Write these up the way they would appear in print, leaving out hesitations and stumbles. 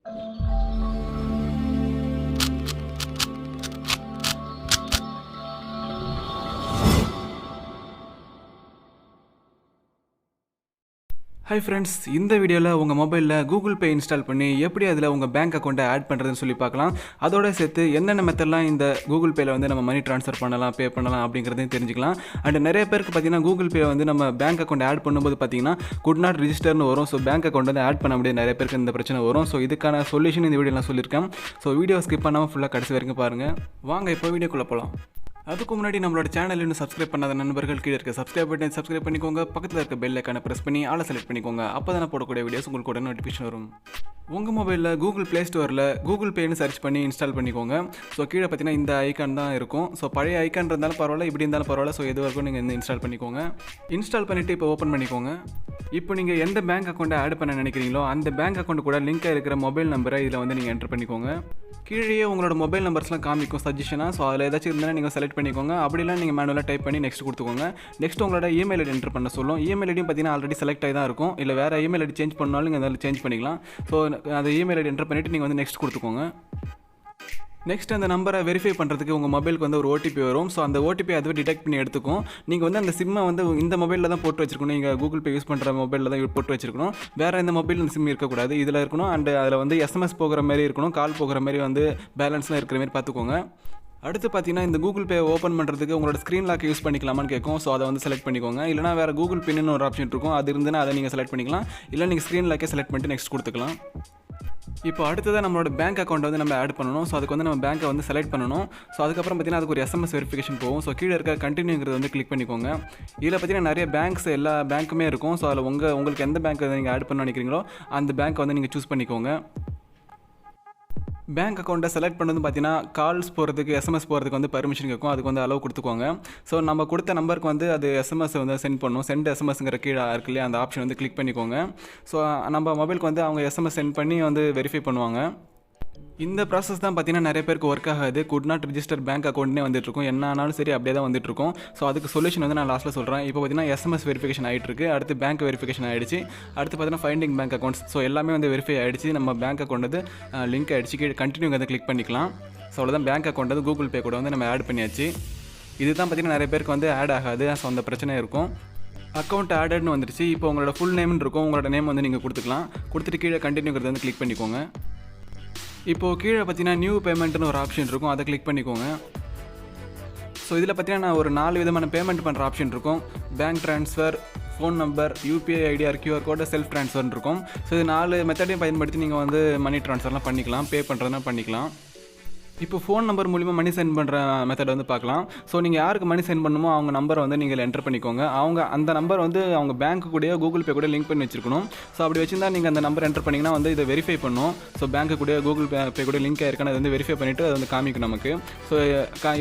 Hi friends, இந்த வீடியோல உங்க மொபைல்ல Google Pay இன்ஸ்டால் பண்ணி எப்படி அதுல உங்க பேங்க் அக்கவுண்ட்டை ஆட் பண்றதுன்னு சொல்லி பார்க்கலாம். அதோட சேர்த்து என்னென்ன மெத்தட்லாம் இந்த Google Payல வந்து நம்ம மணி ட்ரான்ஸ்ஃபர் பண்ணலாம், பே பண்ணலாம் அப்படிங்கறதையும் தெரிஞ்சுக்கலாம். அண்ட் நிறைய பேருக்கு பாத்தீங்கன்னா Google Pay வந்து நம்ம பேங்க் அக்கவுண்ட் ஆட் பண்ணும்போது பாத்தீங்கன்னா could not registerன்னு வரும். சோ பேங்க் அக்கவுண்ட் வந்து ஆட் பண்ண முடியாது. நிறைய பேருக்கு இந்த பிரச்சனை வரும். சோ இதுக்கான சொல்யூஷன் இந்த வீடியோல நான் சொல்லிருக்கேன். சோ வீடியோ ஸ்கிப் பண்ணாம ஃபுல்லா கடைசி வரைக்கும் பாருங்க. வாங்க இப்போ வீடியோக்குள்ள போலாம். அதுக்கு முன்னாடி நம்மளோட சேனல் இன்னும் சப்ஸ்கிரைப் பண்ணாத நண்பர்கள் கீழே இருக்க சப்ஸ்கிரைப் பட்டன் சப்ஸ்கிரைப் பண்ணிக்கோங்க. பக்கத்தில் இருக்க பெல் ஐக்கானை பிரஸ் பண்ணி ஆளை செலக்ட் பண்ணிக்கோங்க. அப்போ தானே போடக்கூடிய வீடியோஸ் உங்களுக்கு உடனே நோட்டிஃபிகேஷன் வரும். உங்கள் மொபைலில் கூகுள் ப்ளே ஸ்டோரில் கூகுள் பேன்னு சர்ச் பண்ணி இன்ஸ்டால் பண்ணிக்கோங்க. ஸோ கீழே பார்த்தீங்கன்னா இந்த ஐக்கான் தான் இருக்கும். ஸோ பழைய ஐக்கான் இருந்தாலும் பரவாயில்ல, இப்படி இருந்தாலும் பரவாயில்ல. ஸோ எது வரைக்கும் நீங்கள் இந்த இன்ஸ்டால் பண்ணிக்கோங்க. இன்ஸ்டால் பண்ணிவிட்டு இப்போ ஓப்பன் பண்ணிக்கோங்க. இப்போ நீங்கள் எந்த பேங்க் அக்கௌண்ட்டை ஆட் பண்ண நினைக்கிறீங்களோ அந்த பேங்க் அக்கௌண்ட் கூட லிங்காக இருக்கிற மொபைல் நம்பரை இதில் வந்து நீங்கள் என்டர் பண்ணிக்கோங்க. கீழே உங்களோட மொபைல் நம்பர்ஸ்லாம் காமிக்கும் சஜஷனாக. ஸோ அதில் ஏதாச்சும் இருந்தாலும் நீங்கள் செலக்ட் பண்ணிக்கோங்க. அப்படிலாம் நீங்கள் மேனுவலாக டைப் பண்ணி நெக்ஸ்ட் கொடுத்துக்கோங்க. நெக்ஸ்ட் உங்களோட இமெயில் ஐடி என்டர் பண்ண சொல்லும். இமெயில் ஐடியும் பார்த்தீங்கன்னா ஆல்ரெடி செலக்ட் ஆகி தான் இருக்கும். இல்லை வேறு இமெயில் ஐடி சேஞ்ச் பண்ணாலும் நீங்கள் அதில் சேஞ்ச் பண்ணிக்கலாம். ஸோ அந்த இமெயில் ஐடி என்டர் பண்ணிவிட்டு நீங்கள் வந்து நெக்ஸ்ட் கொடுத்துக்கோங்க. நெக்ஸ்ட் அந்த நம்பரை வெரிஃபை பண்ணுறதுக்கு உங்கள் மொபைலுக்கு வந்து ஒரு ஓடிபி வரும். ஸோ அந்த ஓடிபி அதுவே டிடெக்ட் பண்ணி எடுத்துக்கும். நீங்கள் வந்து அந்த சிம்மை வந்து இந்த மொபைலில் தான் போட்டு வச்சிருக்கணும். நீங்கள் கூகுள் பே யூஸ் பண்ணுற மொபைலில் தான் போட்டு வச்சிருக்கணும். வேறு எந்த மொபைல் இந்த சிம் இருக்கக்கூடாது. இதில் இருக்கணும். அண்ட் அதில் வந்து எஸ்எம்எஸ் போகிற மாதிரி இருக்கணும். கால் போகிற மாதிரி வந்து பேலன்ஸ்லாம் இருக்கிற மாதிரி பார்த்துக்கோங்க. அடுத்து பார்த்தீங்கன்னா இந்த கூகுள் பே ஓப்பன் பண்ணுறதுக்கு உங்களோட ஸ்க்ரீன் லாக் யூஸ் பண்ணிக்கலாமான்னு கேட்கும். ஸோ அதை வந்து செலக்ட் பண்ணிக்கோங்க. இல்லைனா வேறு கூகுள் பின்னு ஒரு ஆப்ஷன் இருக்கும். அது இருந்துன்னா அதை நீங்கள் செலக்ட் பண்ணிக்கலாம். இல்லை நீங்கள் ஸ்க்ரீன் லாக்கே செலக்ட் பண்ணிட்டு நெக்ஸ்ட் கொடுத்துக்கலாம். இப்போ அடுத்ததாக நம்மளோட பேங்க் அக்கௌண்ட் வந்து நம்ம ஆட் பண்ணணும். ஸோ அதுக்கு வந்து நம்ம பேங்க்கை வந்து செலக்ட் பண்ணணும். ஸோ அதுக்கப்புறம் பார்த்தீங்கன்னா அதுக்கு ஒரு எஸ்எம்எஸ் வெரிஃபிகேஷன் போகும். ஸோ கீழே இருக்க கண்டினியூங்கிறது வந்து கிளிக் பண்ணிக்கோங்க. இதில் பார்த்தீங்கன்னா நிறைய பேங்க்ஸ் எல்லா பேங்க்குமே இருக்கும். ஸோ அதில் உங்களுக்கு எந்த பேங்க் நீங்கள் ஆட் பண்ண நினைக்கிறீங்களோ அந்த பேங்க்கை வந்து நீங்கள் சூஸ் பண்ணிக்கோங்க. பேங்க் அக்கௌண்ட்டை செலக்ட் பண்ணது பார்த்தீங்கன்னா கால்ஸ் போகிறதுக்கு எஸ்எம்எஸ் போகிறதுக்கு வந்து பர்மிஷன் கேட்கும். அதுக்கு வந்து அளவு கொடுத்துக்கோங்க. ஸோ நம்ம கொடுத்த நம்பருக்கு வந்து அது எஸ்எம்எஸ் வந்து சென்ட் பண்ணணும். சென்ட் எஸ்எம்எஸ்ங்கிற கீழே இருக்கு இல்லையா, அந்த ஆப்ஷன் வந்து கிளிக் பண்ணிக்கோங்க. ஸோ நம்ம மொபைலுக்கு வந்து அவங்க எஸ்எம்எஸ் சென்ட் பண்ணி வந்து வெரிஃபை பண்ணுவாங்க. இந்த ப்ராசஸ் தான் பார்த்தீங்கன்னா நிறைய பேருக்கு ஒர்க் ஆகாது. குட் நாட் ரிஜிஸ்டர் பேங்க் அக்கௌண்ட்னே வந்துட்டுருக்கும். என்ன ஆனாலும் சரி அப்படியே தான் வந்துட்டுருக்கும். ஸோ அதுக்கு சொல்யூஷன் வந்து நான் லாஸ்ட்டில் சொல்கிறேன். இப்போ பார்த்தீங்கன்னா எஸ்எம்எஸ் வெரிஃபிகேஷன் ஆகிட்டு இருக்கு. அடுத்து பேங்க் வெரிஃபிகேஷன் ஆகிடுச்சு. அடுத்து பார்த்தீங்கன்னா ஃபைண்டிங் பேங்க் அக்கௌண்ட்ஸ். ஸோ எல்லாமே வந்து வெரிஃபை ஆகிடுச்சு. நம்ம பேங்க் அக்கௌண்ட் வந்து லிங்க் ஆகிடுச்சு. கீழே கண்டினியூ வந்து கிளிக் பண்ணிக்கலாம். ஸோ அவ்வளோதான், பேங்க் அக்கௌண்ட் வந்து கூகுள் பே கூட வந்து நம்ம ஆட் பண்ணியாச்சு. இதுதான் பார்த்தீங்கன்னா நிறைய பேருக்கு வந்து ஆட் ஆகாது. ஸோ அந்த பிரச்சனை இருக்கும். அக்கௌண்ட் ஆடட்னு வந்துருச்சு. இப்போ உங்களோட ஃபுல் நேம்னு இருக்கும். உங்களோட நேம் வந்து நீங்கள் கொடுத்துக்கலாம். கொடுத்துட்டு கீழே கண்டினியூங்கிறது வந்து கிளிக் பண்ணிக்கோங்க. இப்போது கீழே பார்த்தீங்கன்னா நியூ பேமெண்ட்னு ஒரு ஆப்ஷன் இருக்கும். அதை கிளிக் பண்ணிக்கோங்க. ஸோ இதில் பார்த்தீங்கன்னா நான் ஒரு 4 விதமான பேமெண்ட் பண்ணுற ஆப்ஷன் இருக்கும். Bank transfer, phone number, UPI ID or QR code, self ட்ரான்ஸ்ஃபர்னு இருக்கும். ஸோ இது 4 மெத்தடையும் பயன்படுத்தி நீங்கள் வந்து மணி ட்ரான்ஸ்ஃபர்லாம் பண்ணிக்கலாம். பே பண்ணுறதுனா பண்ணிக்கலாம். இப்போ ஃபோன் நம்பர் மூலிமா மணி சென்ட் பண்ணுற மெத்தட் வந்து பார்க்கலாம். ஸோ நீங்கள் யாருக்கு மணி சென்ட் பண்ணணுமோ அவங்க நம்பரை வந்து நீங்கள் என்டர் பண்ணிக்கோங்க. அவங்க அந்த நம்பர் வந்து அவங்க பேங்க்கு கூட கூகுள் பே கூட லிங்க் பண்ணி வச்சிருக்கணும். ஸோ அப்படி வச்சிருந்தா நீங்கள் அந்த நம்பர் என்டர் பண்ணிங்கன்னா வந்து இதை வெரிஃபை பண்ணும். ஸோ பேங்க்கு கூட கூகுள் பே கூட லிங்க் ஆயிருக்கான்னு அதை வந்து வெரிஃபை பண்ணிவிட்டு அதை வந்து காமிக்கும் நமக்கு. ஸோ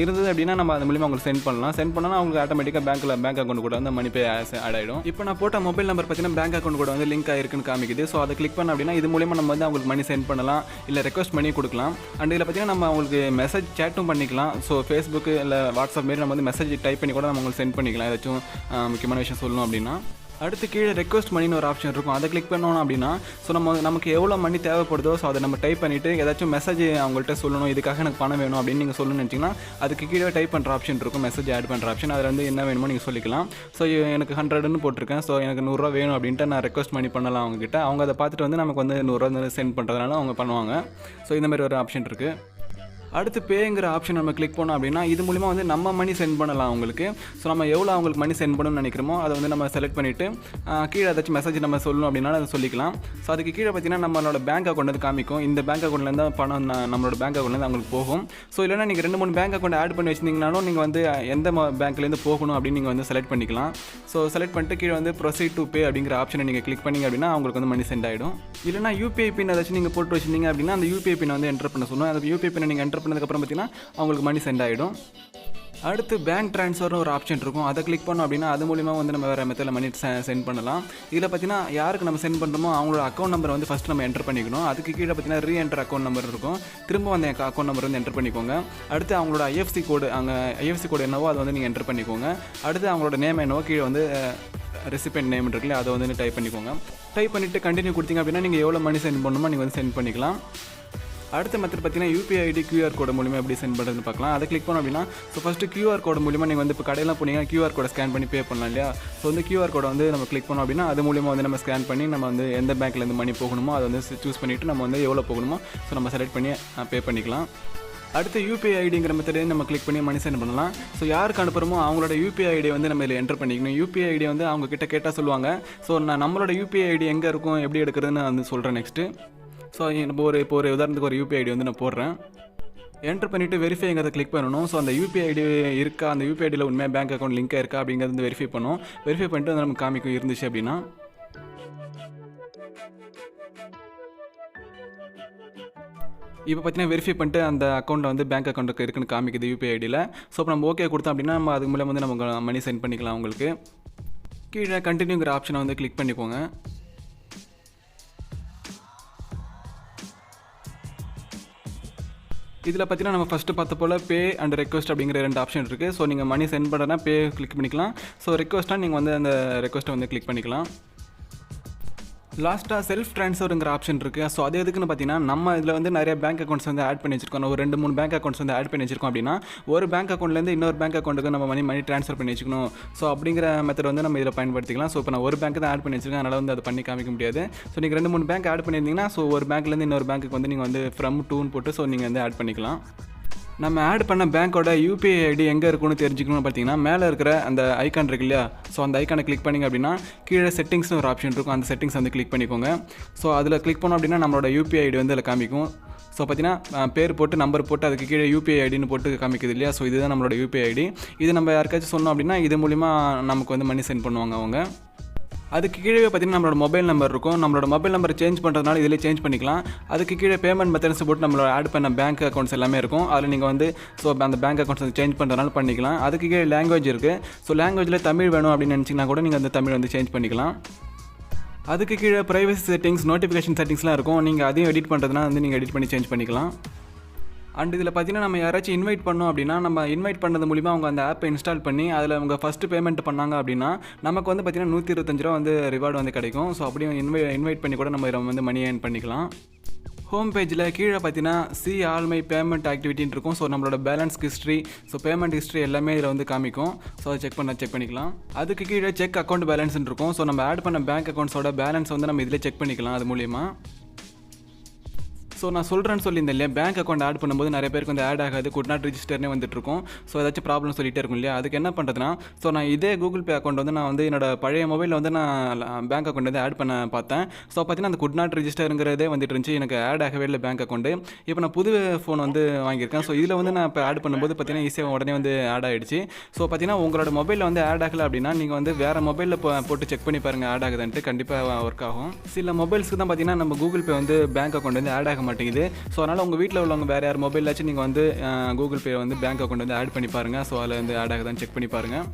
இருந்தது அப்படின்னா நம்ம அது மூலிமா அவங்களுக்கு சென்ட் பண்ணலாம். சென்ட் பண்ணால் அவங்களுக்கு ஆட்டோமேட்டிக்காக பேங்க் அக்கௌண்ட் கூட வந்து மணி பே ஆட் ஆகிடும். இப்போ நான் போட்ட மொபைல் நம்பர் பார்த்தீங்கன்னா பேங்க் அக்கௌண்ட் கூட வந்து லிங்க் ஆயிருக்குன்னு காமிக்குது. ஸோ அதை கிளிக் பண்ண அப்படின்னா இது மூலிமா நம்ம வந்து அவங்களுக்கு மணி சென்ட் பண்ணலாம், இல்லை ரெக்வஸ்ட் பண்ணி கொடுக்கலாம். அண்ட் இதில் பார்த்தீங்கன்னா நம்ம அவங்களுக்கு மெசேஜ் சேட்டும் பண்ணிக்கலாம். ஸோ ஃபேஸ்புக்கு இல்லை வாட்ஸ்அப் மாரி நம்ம வந்து மெசேஜ் டைப் பண்ணி கூட நம்ம உங்களுக்கு சென்ட் பண்ணிக்கலாம். ஏதாச்சும் முக்கியமான விஷயம் சொல்லணும் அப்படின்னா. அடுத்து கீழே ரெக்வஸ்ட் மணின்னு ஒரு ஆப்ஷன் இருக்கும். அதை கிளிக் பண்ணோம் அப்படின்னா ஸோ நமக்கு எவ்வளோ மணி தேவைப்படுதோ ஸோ அதை நம்ம டைப் பண்ணிவிட்டு ஏதாச்சும் மெசேஜ் அவங்கள்ட்ட சொல்லணும், இதுக்காக எனக்கு பணம் வேணும் அப்படின்னு நீங்கள் சொல்லணும்னு நினச்சிங்கன்னா அதுக்கு கீழே டைப் பண்ணுற ஆப்ஷன் இருக்கும். மெசேஜ் ஆட் பண்ணுற ஆப்ஷன். அதில் வந்து என்ன வேணுமோ நீங்கள் சொல்லிக்கலாம். ஸோ எனக்கு 100ன்னு போட்டிருக்கேன். ஸோ எனக்கு 100 ரூபா வேணும் அப்படின்ட்டு நான் ரெக்வஸ்ட் மணி பண்ணலாம் அவங்ககிட்ட. அவங்க அதை பார்த்துட்டு வந்து நமக்கு வந்து 100 ரூபா சென்ட் பண்ணுறதுனால அவங்க பண்ணுவாங்க. ஸோ இந்த மாதிரி ஒரு ஆப்ஷன் இருக்குது. அடுத்து பேங்கிற ஆப்ஷன் நம்ம கிளிக் பண்ணோம் அப்படின்னா இது மூலிமா வந்து நம்ம மணி சென்ட் பண்ணலாம் அவங்களுக்கு. ஸோ நம்ம எவ்வளோ அவங்களுக்கு மணி சென்ட் பண்ணணும்னு நினைக்கிறோமோ அதை வந்து நம்ம செலக்ட் பண்ணிவிட்டு கீழே ஏதாச்சும் மெசேஜ் நம்ம சொல்லணும் அப்படின்னா அதை சொல்லிக்கலாம். ஸோ அதுக்கு கீழே பார்த்தீங்கன்னா நம்மளோட பேங்க் அக்கௌண்ட் வந்து காமிக்கும். இந்த பேங்க் அக்கௌண்ட்லேருந்து பணம் நம்மளோட பேங்க் அக்கௌண்ட்லேருந்து அவங்களுக்கு போகும். ஸோ இல்லைனா நீங்கள் 2-3 பேங்க் அக்கௌண்ட் ஆட் பண்ணி வச்சிருந்தீங்கனாலும் நீங்கள் வந்து எந்த பேங்க்லேருந்து போகணும் அப்படின்னு நீங்கள் வந்து செலக்ட் பண்ணிக்கலாம். ஸோ செலக்ட் பண்ணிட்டு கீழே வந்து ப்ரொசீட் டு பே அப்படிங்கிற ஆப்ஷனை நீங்கள் கிளிக் பண்ணிங்க அப்படின்னா அவங்களுக்கு வந்து மணி சென்ட் ஆகிடும். இல்லைனா யூபிஐ பின் ஏதாச்சும் நீங்கள் போட்டு வச்சிருந்தீங்க அப்படின்னா அந்த யூபிஐ பின் வந்து என்டர் பண்ண சொல்லுவோம். அந்த யூபிஐ பின்னை நீங்கள் என்டர் பண்ணதுக்கப்புறம் பார்த்தீங்கன்னா அவங்களுக்கு மணி சென்ட் ஆகிடும். அடுத்து பேங்க் ட்ரான்ஸ்ஃபர்னு ஒரு ஆப்ஷன் இருக்கும். அதை கிளிக் பண்ணோம் அப்படின்னா அது மூலிமா வந்து நம்ம வேறு மெத்தடில் மணி சென்ட் பண்ணலாம். இதில் பார்த்தீங்கன்னா யாருக்கு நம்ம சென்ட் பண்ணுறோமோ அவங்களோட அக்கௌண்ட் நம்பர் வந்து ஃபஸ்ட் நம்ம என்டர் பண்ணிக்கணும். அதுக்கு கீழே பார்த்தீங்கன்னா ரீஎன்டர் அக்கௌண்ட் நம்பர் இருக்கும். திரும்ப அந்த அக்கௌண்ட் நம்பர் வந்து என்டர் பண்ணிக்கோங்க. அடுத்து அவங்களோட ஐஎஃப்சி கோடு என்னவோ அதை வந்து நீங்கள் என்டர் பண்ணிக்கோங்க. அடுத்து அவங்களோட நேம் என்னவோ கீழே வந்து ரெசிபென்ட் நேம் இருக்குல்ல அதை வந்து டைப் பண்ணிக்கோங்க. டைப் பண்ணிவிட்டு கண்டினியூ கொடுத்தீங்க அப்படின்னா நீங்கள் எவ்வளோ மணி சென்ட் பண்ணணுமோ நீங்கள் வந்து சென்ட் பண்ணிக்கலாம். அடுத்த மெத்தட் பார்த்தீங்கன்னா யூபிஐ ஐடி கியூஆர் கோடு மூலிமா எப்படி சென்ட் பண்ணுறதுன்னு பார்க்கலாம். அதை கிளிக் பண்ணோம் அப்படின்னா ஃபஸ்ட்டு கியூஆர் கோடு மூலிமா நீங்கள் வந்து இப்போ கடையெல்லாம் போனீங்கன்னா கியூஆர் கோடை ஸ்கேன் பண்ணி பே பண்ணலாம் இல்லையா. கியூஆர் கோடை வந்து நம்ம கிளிக் பண்ணோம் அப்படின்னா அது மூலிமா வந்து நம்ம ஸ்கேன் பண்ணி நம்ம வந்து எந்த பேங்க்லேருந்து மணி போகணுமோ அதை வந்து சூஸ் பண்ணிவிட்டு நம்ம வந்து எவ்வளோ போகணுமோ நம்ம செலக்ட் பண்ணி பே பண்ணிக்கலாம். அடுத்து யூபிஐ ஐடிங்கிற மெத்தடே நம்ம கிளிக் பண்ணி மணி சென்ட் பண்ணலாம். யாருக்கு அனுப்புகிறோமோ அவங்களோட யூபிஐ ஐடி வந்து நம்ம இதில் என்டர் பண்ணிக்கணும். யூபிஐ ஐடி வந்து அவங்க கிட்ட கேட்டால் சொல்லுவாங்க. நம்மளோட யூபிஐ ஐடி எங்கே இருக்கும் எப்படி எடுக்கிறதுன்னு நான் வந்து சொல்கிறேன் நெக்ஸ்ட்டு. நம்ம இப்போ ஒரு உதாரணத்துக்கு ஒரு யூபிஐ ஐடி வந்து நான் போடுறேன். என்டர் பண்ணிவிட்டு வெரிஃபைங்கிறத கிளிக் பண்ணணும். அந்த யூபிஐ ஐடி இருக்கா, அந்த யூபிஐ ஐடியில் உண்மையாக பேங்க் அக்கௌண்ட் லிங்காக இருக்கா அப்படிங்கிறது வந்து வெரிஃபை பண்ணும். வெரிஃபை பண்ணிட்டு வந்து நமக்கு காமிக்கும் இருந்துச்சு அப்படின்னா. இப்போ பார்த்தீங்கன்னா வெரிஃபை பண்ணிட்டு அந்த அக்கௌண்ட்டில் வந்து பேங்க் அக்கௌண்ட்டுக்கு இருக்குன்னு காமிக்குது யூபிஐ ஐடியில். இப்போ நம்ம ஓகே கொடுத்தோம் அப்படின்னா நம்ம அதுக்கு மூலம் வந்து நமக்கு மணி சென்ட் பண்ணிக்கலாம். உங்களுக்கு கீழே கண்டினியூங்கிற ஆப்ஷனை வந்து கிளிக் பண்ணிக்கோங்க. இதில் பார்த்தீங்கன்னா நம்ம ஃபஸ்ட்டு பார்த்த போல் பே அண்ட் ரெக்வஸ்ட் அப்படிங்கிற 2 ஆப்ஷன் இருக்குது. நீங்கள் மணி சென்ட் பண்ணுறதுனா பே கிளிக் பண்ணிக்கலாம். ரெக்வஸ்ட்டாக நீங்கள் வந்து அந்த ரெக்வஸ்ட்டை வந்து கிளிக் பண்ணிக்கலாம். லாஸ்ட்டாக செல்ஃப் ட்ரான்ஸ்ஃபருங்கிற ஆப்ஷன் இருக்குது. அது எதுக்குன்னு பார்த்தீங்கன்னா நம்ம இதில் வந்து நிறைய பேங்க் அக்கௌண்ட்ஸ் வந்து ஆட் பண்ணி வச்சிருக்கோம். ஒரு 2-3 பேங்க் அக்கௌண்ட்ஸ் வந்து ஆட் பண்ணி வச்சிருக்கோம் அப்படின்னா ஒரு பேங்க் அக்கௌண்ட்லேருந்து இன்னொரு பேங்க் அக்கௌண்ட்டுக்கு நம்ம மணி ட்ரான்ஸ்ஃபர் பண்ணி வச்சுக்கணும். அப்படிங்கிற மெத்தட் வந்து நம்ம இதில் பயன்படுத்திக்கலாம். இப்போ நான் ஒரு பேங்க் தான் ஆட் பண்ணி வச்சிருக்கேன், அதனால் வந்து அதை பண்ணி காமிக்க முடியாது. நீங்கள் 2-3 பேங்க் ஆட் பண்ணியிருந்தீங்கன்னா ஒரு பேங்க்லேருந்து இன்னொரு பேங்க்குக்கு வந்து நீங்கள் வந்து ஃப்ரம் டூன்னு போட்டு நீங்கள் வந்து ஆட் பண்ணிக்கலாம். நம்ம ஆட் பண்ண பேங்க்கோட யூபிஐ ஐடி எங்கே இருக்குன்னு தெரிஞ்சுக்கணும்னு பார்த்தீங்கன்னா மேலே இருக்கிற அந்த ஐக்கான் இருக்கு இல்லையா. அந்த ஐக்கானை கிளிக் பண்ணிங்க அப்படின்னா கீழே செட்டிங்ஸ்னு ஒரு ஆப்ஷன் இருக்கும். அந்த செட்டிங்ஸ் வந்து கிளிக் பண்ணிக்கோங்க. அதில் கிளிக் பண்ணோம் அப்படின்னா நம்மளோட யூபிஐ ஐடி வந்து அதில் காமிக்கும். பார்த்தீங்கன்னா பேர் போட்டு நம்பர் போட்டு அதுக்கு கீழே யூபிஐ ஐடின்னு போட்டு காமிக்குது இல்லையா. இதுதான் நம்மளோட யூபிஐ ஐடி. இது நம்ம யாருக்காச்சும் சொன்னோம் அப்படின்னா இது மூலிமா நமக்கு வந்து மணி சென்ட் பண்ணுவாங்க அவங்க. அதுக்கு கீழே பார்த்தீங்கன்னா நம்மளோட மொபைல் நம்பர் இருக்கும். நம்மளோட மொபைல் நம்பர் சேஞ்ச் பண்ணுறதுனால இதிலே சேஞ்ச் பண்ணிக்கலாம். அதுக்கு கீழே பேமெண்ட் மெத்தட்ஸ் போட்டு நம்மளோட ஆட் பண்ண பேங்க் அக்கௌண்ட்ஸ் எல்லாமே இருக்கும். அதில் நீங்கள் வந்து அந்த பேங்க் அக்கௌண்ட்ஸ் வந்து சேஞ்ச் பண்ணுறதுனால பண்ணிக்கலாம். அதுக்கு கீழே லாங்குவேஜ் இருக்குது. லாங்குவேஜில் தமிழ் வேணும் அப்படின்னு நினச்சிங்கன்னா கூட நீங்கள் அந்த தமிழ் வந்து சேஞ்ச் பண்ணிக்கலாம். அதுக்கு கீழே ப்ரைவசி செட்டிங்ஸ், நோட்டிஃபிகேஷன் செட்டிங்ஸ்லாம் இருக்கும். நீங்கள் அதையும் எடிட் பண்ணுறதுனா வந்து நீங்கள் எடிட் பண்ணி சேஞ்ச் பண்ணிக்கலாம். அண்ட் இதில் பார்த்தீங்கன்னா நம்ம யாராச்சும் இன்வைட் பண்ணோம் அப்படின்னா நம்ம இன்வைட் பண்ணது மூலிமா அவங்க அந்த ஆப்பை இன்ஸ்டால் பண்ணி அதில் அவங்க ஃபஸ்ட்டு பேமெண்ட் பண்ணாங்க அப்படின்னா நமக்கு வந்து பார்த்தீங்கன்னா 125 ரூபா வந்து ரிவார்டு வந்து கிடைக்கும். அப்படியும் இன்வைட் பண்ணி கூட நம்ம இதில் வந்து மணி ஏர்ன் பண்ணிக்கலாம். ஹோம் பேஜில் கீழே பார்த்தீங்கன்னா சி ஆல் மை பேமெண்ட் ஆக்டிவிட்டின்னு இருக்கும். நம்மளோட பேலன்ஸ் ஹிஸ்ட்ரி, பேமெண்ட் ஹிஸ்ட்ரி எல்லாமே இதில் வந்து காமிக்கும். அதை செக் பண்ணிக்கலாம். அதுக்கு கீழே செக் அக்கௌண்ட் பேலன்ஸ்ன்னு இருக்கும். நம்ம ஆட் பண்ண பேங்க் அக்கௌண்ட்ஸோட பேலன்ஸ் வந்து நம்ம இதில் செக் பண்ணிக்கலாம் அது மூலிமா. நான் சொல்கிறேன்னு சொல்லியிருந்தேன் இல்லையா, பேங்க் அக்கௌண்ட் ஆட் பண்ணும்போது நிறைய பேருக்கு வந்து ஆட் ஆகாது, குட் நாட் ரிஜிஸ்டர்னே வந்துட்டு இருக்கும். ஏதாச்சும் ப்ராப்ளம் சொல்லிட்டே இருக்கும் இல்லையா. அதுக்கு என்ன பண்ணுறதுனா நான் இதே கூகுள் பே அக்கௌண்ட் வந்து நான் வந்து என்னோட பழைய மொபைலில் வந்து நான் பேங்க் அக்கௌண்ட் வந்து ஆட் பண்ண பார்த்தேன். பார்த்தீங்கன்னா அந்த குட் நாட் ரிஜிஸ்டருங்கிறதே வந்துட்டு இருந்துச்சு. எனக்கு ஆட் ஆகவே இல்லை பேங்க் அக்கௌண்ட்டு. இப்போ நான் புது ஃபோன் வந்து வாங்கியிருக்கேன். இதில் வந்து நான் இப்போ ஆட் பண்ணும்போது பார்த்தீங்கன்னா ஈஸியாக உடனே வந்து ஆட் ஆகிடுச்சு. பார்த்தீங்கன்னா உங்களோட மொபைலில் வந்து ஆட் ஆகலை அப்படின்னா நீங்கள் வந்து வேறு மொபைலில் போட்டு செக் பண்ணி பாருங்கள் ஆட் ஆகுதுன்ட்டு. கண்டிப்பாக ஒர்க் ஆகும். சில மொபைல்ஸ்க்கு தான் பார்த்தீங்கன்னா நம்ம கூகுள் பே வந்து பேங்க் அக்கௌண்ட் வந்து ஆட் ஆக மாட்டேங்குது. அதனால் உங்கள் வீட்டில் உள்ளவங்க வேறு யார் மொபைலாச்சும் நீங்கள் வந்து கூகுள் பே வந்து பேங்க் அக்கௌண்ட் வந்து ஆட் பண்ணி பாருங்கள். அதில் வந்து ஆட் ஆகுதான்னு செக் பண்ணி பாருங்கள்.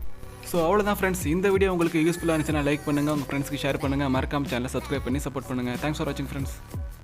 அவ்வளோதான் ஃப்ரெண்ட்ஸ். இந்த வீடியோ உங்களுக்கு யூஸ்ஃபுல்லாக இருந்துச்சுன்னா லைக் பண்ணுங்கள், உங்கள் ஃப்ரெண்ட்ஸ்க்கு ஷேர் பண்ணுங்கள், மறக்காம சேனலை சப்ஸ்கிரைப் பண்ணி சப்போர்ட் பண்ணுங்கள். தேங்க்ஸ் ஃபார் வாட்சிங் ஃப்ரெண்ட்ஸ்.